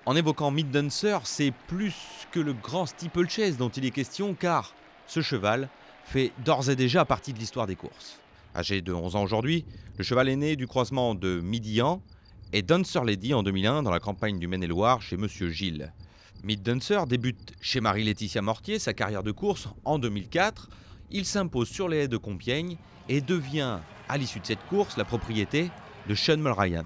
En évoquant Middenser, c'est plus que le grand steeplechase dont il est question, car ce cheval fait d'ores et déjà partie de l'histoire des courses. Âgé de 11 ans aujourd'hui, le cheval est né du croisement de Midian et Dancer Lady en 2001 dans la campagne du Maine-et-Loire chez Monsieur Gilles. Middenser débute chez Marie-Laetitia Mortier sa carrière de course en 2004. Il s'impose sur les haies de Compiègne et devient, à l'issue de cette course, la propriété de Sean Mulryan.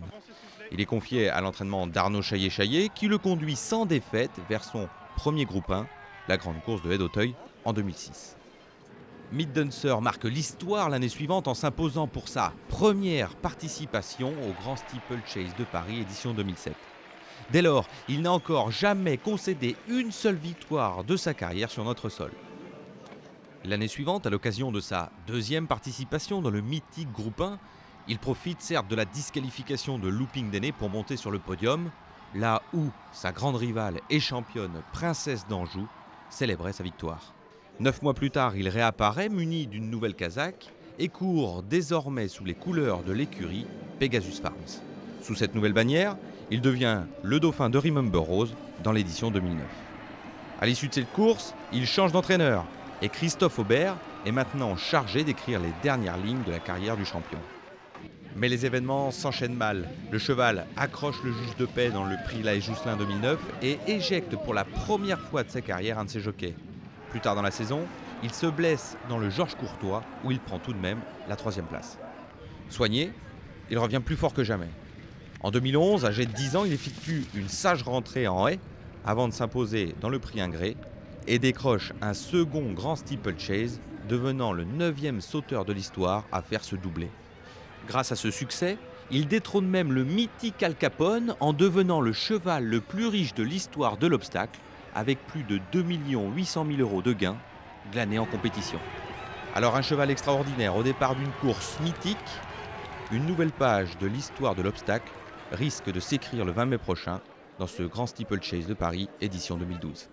Il est confié à l'entraînement d'Arnaud Chaillet-Chaillet qui le conduit sans défaite vers son premier groupe 1, la grande course de Haie d'Auteuil en 2006. Middenser marque l'histoire l'année suivante en s'imposant pour sa première participation au Grand Steeplechase de Paris édition 2007. Dès lors, il n'a encore jamais concédé une seule victoire de sa carrière sur notre sol. L'année suivante, à l'occasion de sa deuxième participation dans le mythique groupe 1, il profite certes de la disqualification de Looping Denné pour monter sur le podium, là où sa grande rivale et championne Princesse d'Anjou célébrait sa victoire. 9 mois plus tard, il réapparaît muni d'une nouvelle casaque et court désormais sous les couleurs de l'écurie Pegasus Farms. Sous cette nouvelle bannière, il devient le dauphin de Remember Rose dans l'édition 2009. À l'issue de cette course, il change d'entraîneur et Christophe Aubert est maintenant chargé d'écrire les dernières lignes de la carrière du champion. Mais les événements s'enchaînent mal. Le cheval accroche le juge de paix dans le prix Laë Jousselin 2009 et éjecte pour la première fois de sa carrière un de ses jockeys. Plus tard dans la saison, il se blesse dans le Georges Courtois où il prend tout de même la 3e place. Soigné, il revient plus fort que jamais. En 2011, âgé de 10 ans, il effectue une sage rentrée en haie avant de s'imposer dans le prix Ingré et décroche un second grand steeplechase, devenant le 9e sauteur de l'histoire à faire ce doublé. Grâce à ce succès, il détrône même le mythique Al Capone en devenant le cheval le plus riche de l'histoire de l'obstacle, avec plus de 2 800 000 € de gains glanés en compétition. Alors un cheval extraordinaire au départ d'une course mythique, une nouvelle page de l'histoire de l'obstacle risque de s'écrire le 20 mai prochain dans ce grand steeplechase de Paris, édition 2012.